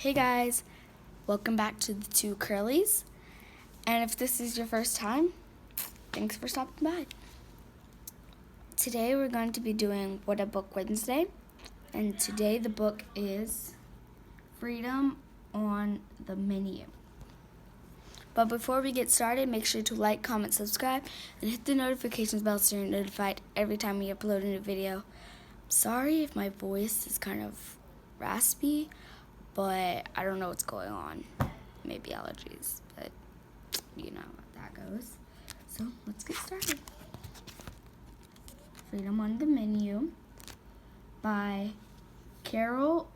Hey guys, welcome back to the Two Curlies. And if this is your first time, thanks for stopping by. Today we're going to be doing What a Book Wednesday. And today the book is Freedom on the Menu. But before we get started, make sure to like, comment, subscribe, and hit the notifications bell so you're notified every time we upload a new video. Sorry if my voice is kind of raspy, but I don't know what's going on. Maybe allergies, but you know how that goes. So let's get started. Freedom on the Menu by Carole,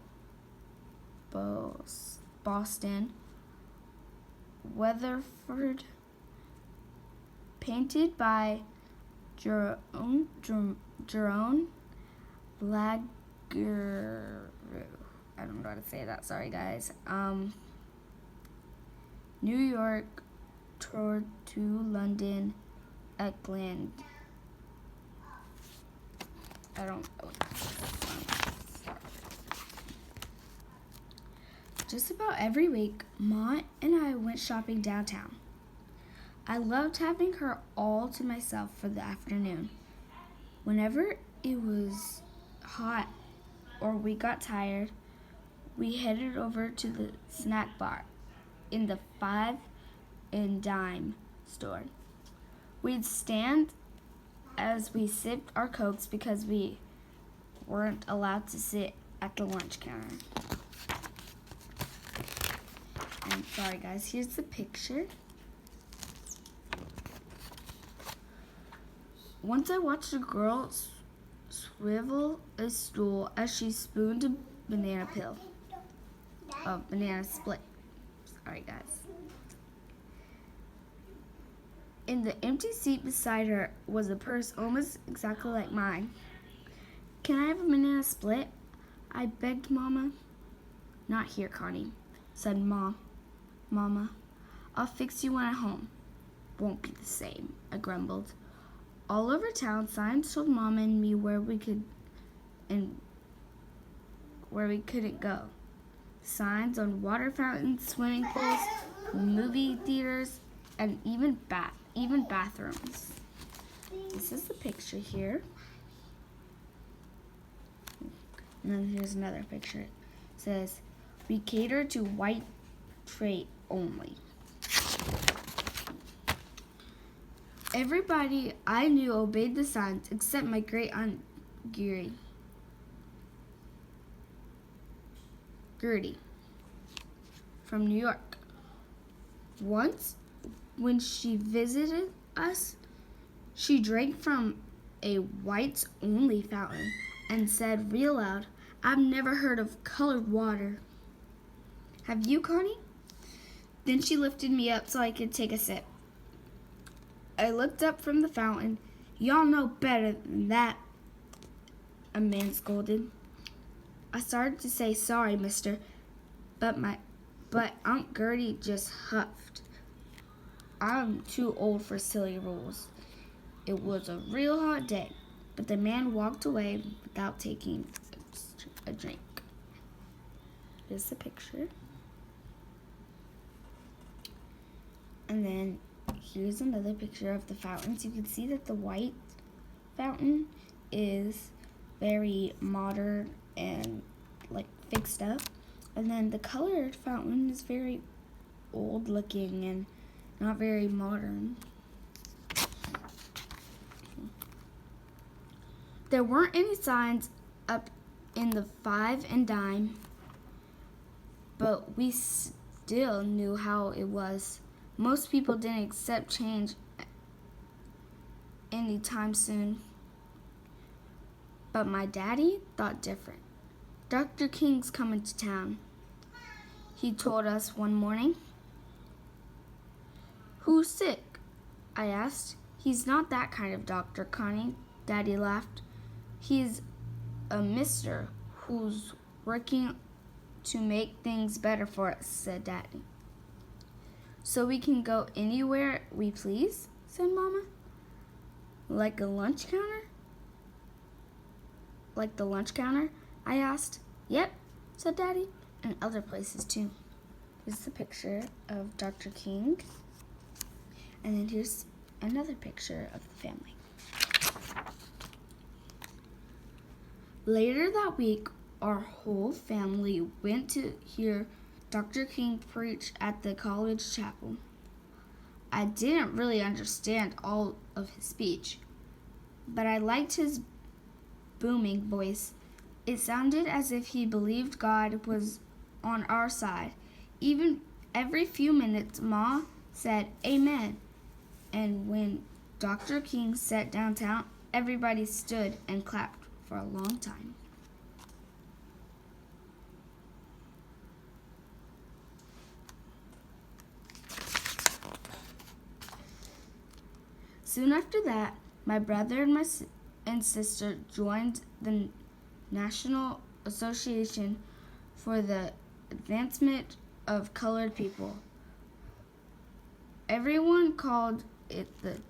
Boston, Weatherford, painted by Jerome Laguerre. I don't know how to say that, sorry guys. New York, to London, Eckland. I don't know. Just about every week, Ma and I went shopping downtown. I loved having her all to myself for the afternoon. Whenever it was hot or we got tired, we headed over to the snack bar in the 5 and dime store. We'd stand as we sipped our Cokes because we weren't allowed to sit at the lunch counter. And sorry guys, here's the picture. Once I watched a girl swivel a stool as she spooned a banana split. Sorry guys. In the empty seat beside her was a purse almost exactly like mine. "Can I have a banana split?" I begged Mama. "Not here, Connie," said Mama. "I'll fix you one at home." "Won't be the same," I grumbled. All over town, signs told Mama and me where we could and where we couldn't go. Signs on water fountains, swimming pools, movie theaters, and even bathrooms. This is the picture here. And then here's another picture. It says, "We cater to white tray only." Everybody I knew obeyed the signs except my great aunt Gertie from New York. Once, when she visited us, she drank from a whites-only fountain and said real loud, "I've never heard of colored water." "Have you, Connie?" Then she lifted me up so I could take a sip. I looked up from the fountain. "Y'all know better than that," a man scolded. I started to say, "Sorry, mister," but Aunt Gertie just huffed. I'm too old for silly rules. It was a real hot day, but the man walked away without taking a drink. Here's the picture. And then here's another picture of the fountains. You can see that the white fountain is very modern and like fixed up. And then the colored fountain is very old looking and not very modern. There weren't any signs up in the 5 and dime, but we still knew how it was. Most people didn't accept change anytime soon. But my daddy thought different. "Dr. King's coming to town," he told us one morning. "Who's sick?" I asked. "He's not that kind of doctor, Connie," Daddy laughed. "He's a mister who's working to make things better for us," said Daddy. "So we can go anywhere we please?" said Mama. Like the lunch counter?" I asked. "Yep," said Daddy. and other places too. Here's the picture of Dr. King. And then here's another picture of the family. Later that week, our whole family went to hear Dr. King preach at the college chapel. I didn't really understand all of his speech, but I liked his booming voice. It sounded as if he believed God was on our side. Even every few minutes, Ma said, "Amen." And when Dr. King sat downtown, everybody stood and clapped for a long time. Soon after that, my brother and sister joined the National Association for the Advancement of Colored People. Everyone called it the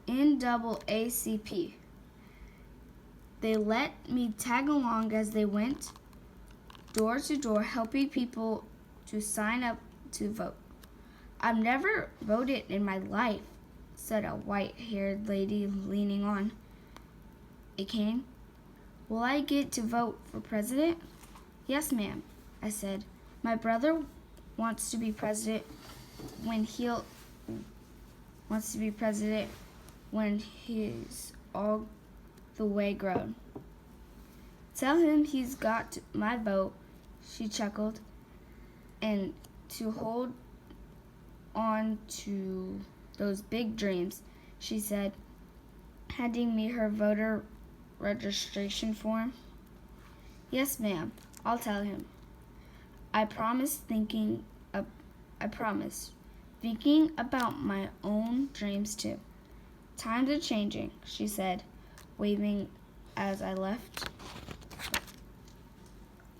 NAACP. They let me tag along as they went door to door helping people to sign up to vote. "I've never voted in my life," said a white-haired lady leaning on a cane. "Will I get to vote for president?" "Yes, ma'am," I said. "My brother wants to be president when he's all the way grown." "Tell him he's got my vote," she chuckled, and to hold on to those big dreams, she said, handing me her voter registration form. "Yes, ma'am, I'll tell him." I promised, thinking about my own dreams too. "Times are changing," she said, waving as I left.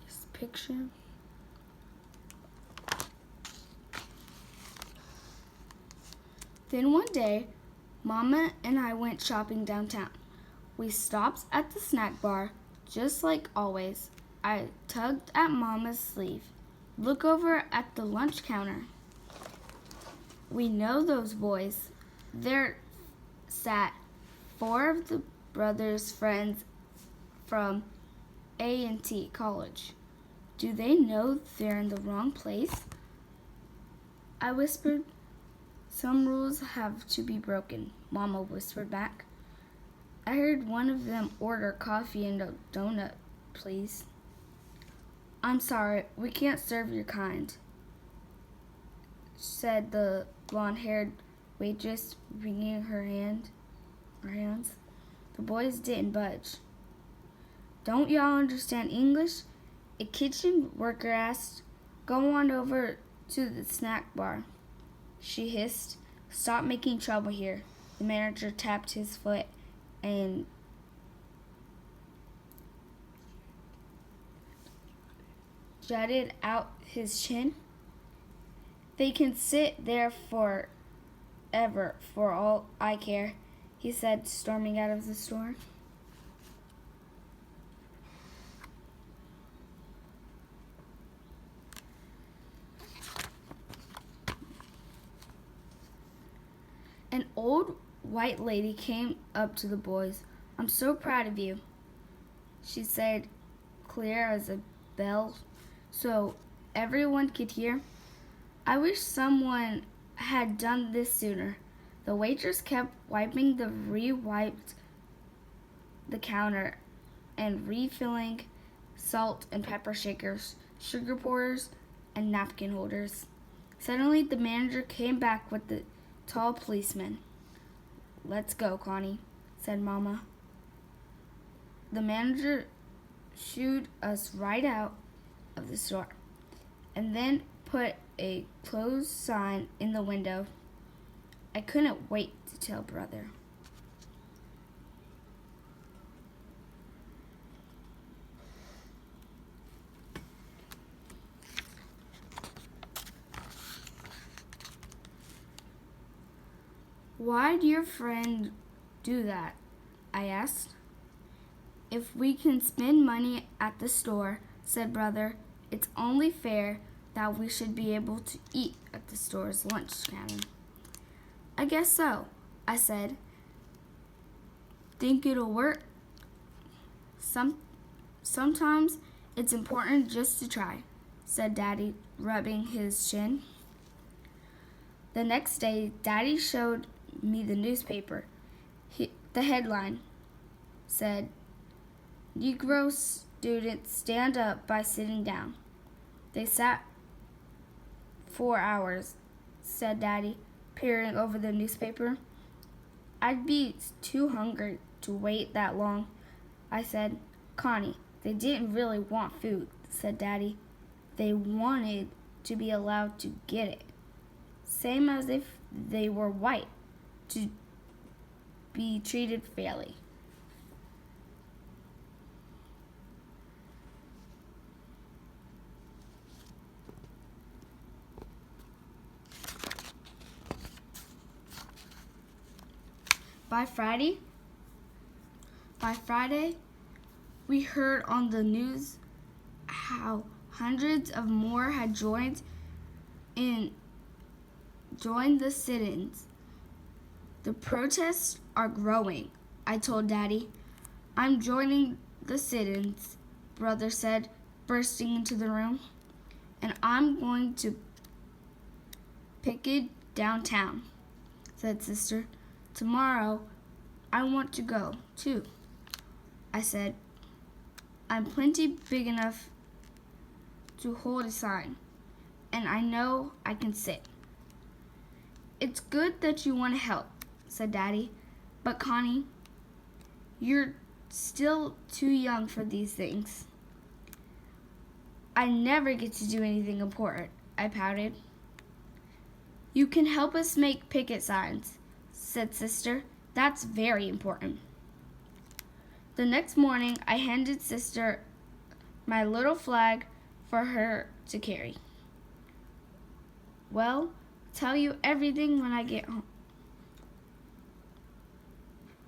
This picture. Then one day, Mama and I went shopping downtown. We stopped at the snack bar, just like always. I tugged at Mama's sleeve. "Look over at the lunch counter." We know those boys. There sat 4 of the brothers' friends from A&T College. "Do they know they're in the wrong place?" I whispered. "Some rules have to be broken," Mama whispered back. I heard one of them order coffee and a donut, please. "I'm sorry, we can't serve your kind," said the blonde-haired waitress, wringing her hands. The boys didn't budge. "Don't y'all understand English?" a kitchen worker asked. "Go on over to the snack bar," she hissed. "Stop making trouble here." The manager tapped his foot and jutted out his chin. "They can sit there forever for all I care," he said, storming out of the store. An old white lady came up to the boys. "I'm so proud of you," she said, clear as a bell, so everyone could hear. "I wish someone had done this sooner." The waitress kept wiping re-wiped the counter and refilling salt and pepper shakers, sugar pourers, and napkin holders. Suddenly, the manager came back with the tall policeman. "Let's go, Connie," said Mama. The manager shooed us right out of the store and then put a closed sign in the window. I couldn't wait to tell Brother. "Why do your friend do that?" I asked. "If we can spend money at the store," said Brother, It's only fair that we should be able to eat at the store's lunch counter." "I guess so," I said. "Think it'll work?" Sometimes it's important just to try," said Daddy, rubbing his chin. The next day, Daddy showed me the newspaper. The headline said, "Negro students stand up by sitting down." "They sat 4 hours," said Daddy, peering over the newspaper. "I'd be too hungry to wait that long," I said. "Connie, they didn't really want food," said Daddy. "They wanted to be allowed to get it. Same as if they were white, to be treated fairly." By Friday, we heard on the news how hundreds of more had joined the sit-ins. "The protests are growing," I told Daddy. "I'm joining the sit-ins," Brother said, bursting into the room. "And I'm going to picket downtown," said Sister. "Tomorrow, I want to go, too," I said. "I'm plenty big enough to hold a sign, and I know I can sit." "It's good that you want to help," said Daddy. "But Connie, you're still too young for these things." "I never get to do anything important," I pouted. "You can help us make picket signs," said Sister. "That's very important." The next morning, I handed Sister my little flag for her to carry. "Well, tell you everything when I get home."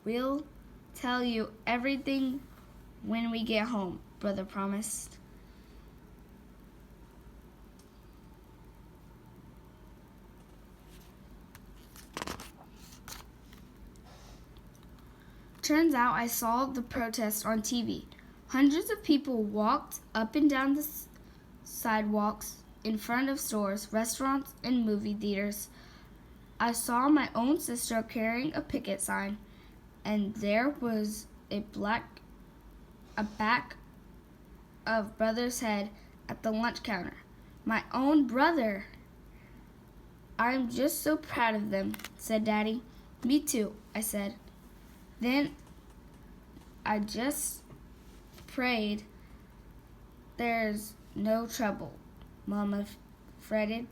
"We'll tell you everything when we get home," Brother promised. Turns out I saw the protest on TV. Hundreds of people walked up and down the sidewalks in front of stores, restaurants, and movie theaters. I saw my own sister carrying a picket sign, and there was a back of Brother's head at the lunch counter. My own brother! "I'm just so proud of them," said Daddy. "Me too," I said. Then I just prayed there's no trouble, Mama fretted.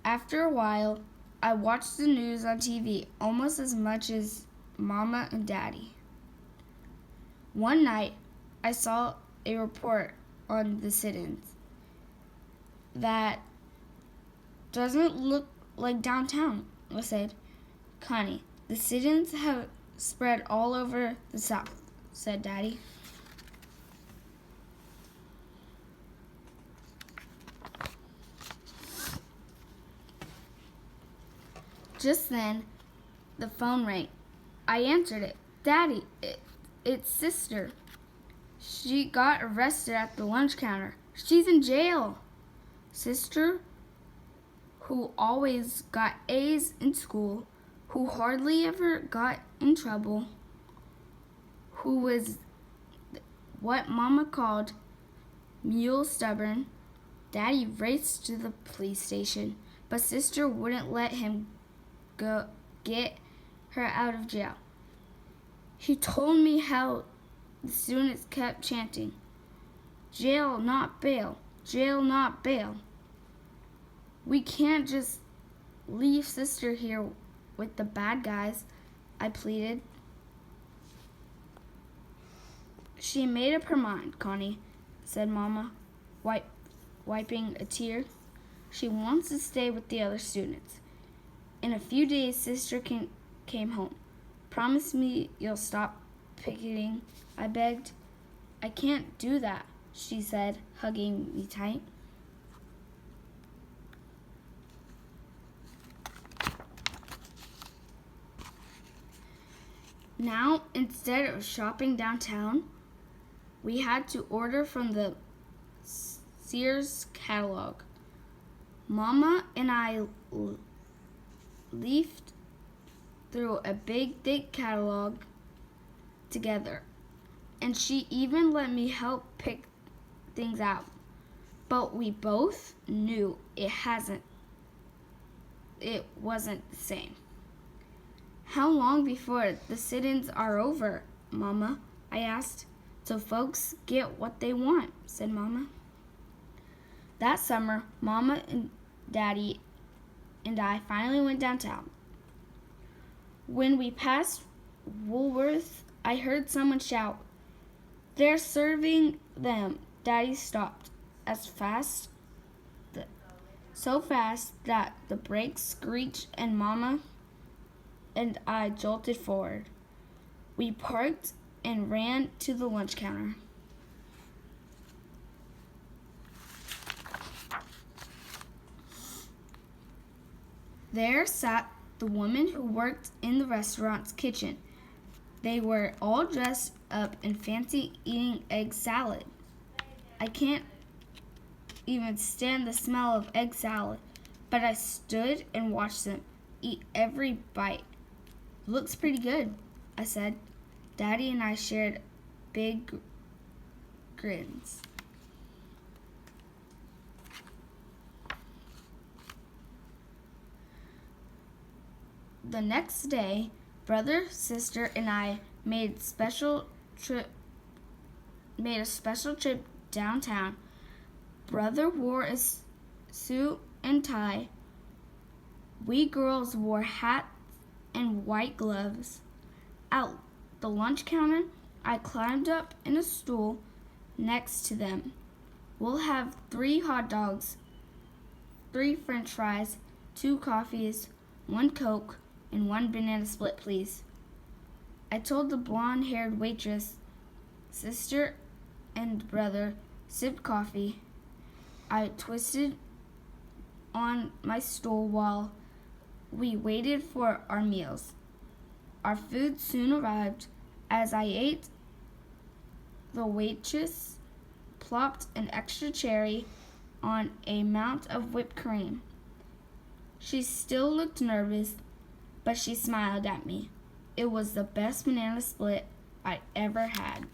After a while, I watched the news on TV almost as much as Mama and Daddy. One night, I saw a report on the sit-ins. "That doesn't look like downtown," I said. "Connie, the sit-ins have spread all over the South," said Daddy. Just then, the phone rang. I answered it. "Daddy, it's Sister. She got arrested at the lunch counter. She's in jail." Sister, who always got A's in school, who hardly ever got in trouble, who was what Mama called mule stubborn. Daddy raced to the police station, but Sister wouldn't let him go get her out of jail. He told me how the students kept chanting, "Jail, not bail. Jail, not bail." "We can't just leave Sister here with the bad guys," I pleaded. "She made up her mind, Connie," said Mama, wiping a tear. "She wants to stay with the other students. In a few days, Sister came home. Promise me you'll stop picketing," I begged. "I can't do that," she said, hugging me tight. Now, instead of shopping downtown, we had to order from the Sears catalog. Mama and I leafed through a big, thick catalog together, and she even let me help pick things out. But we both knew it wasn't the same. How long before the sit-ins are over, Mama? I asked. So folks get what they want, said Mama. That summer, Mama and Daddy and I finally went downtown. When we passed Woolworth, I heard someone shout, "They're serving them." Daddy stopped so fast that the brakes screeched and Mama and I jolted forward. We parked and ran to the lunch counter. There sat the woman who worked in the restaurant's kitchen. They were all dressed up in fancy eating egg salad. I can't even stand the smell of egg salad, but I stood and watched them eat every bite. Looks pretty good, I said. Daddy and I shared big grins. The next day, brother, sister, and I made a special trip downtown. Brother wore a suit and tie. We girls wore hats and white gloves. At the lunch counter, I climbed up in a stool next to them. "We'll have 3 hot dogs, 3 french fries, 2 coffees, 1 Coke, and 1 banana split, please," I told the blonde-haired waitress. Sister and brother sipped coffee. I twisted on my stool while we waited for our meals. Our food soon arrived. As I ate, the waitress plopped an extra cherry on a mound of whipped cream. She still looked nervous, but she smiled at me. It was the best banana split I ever had.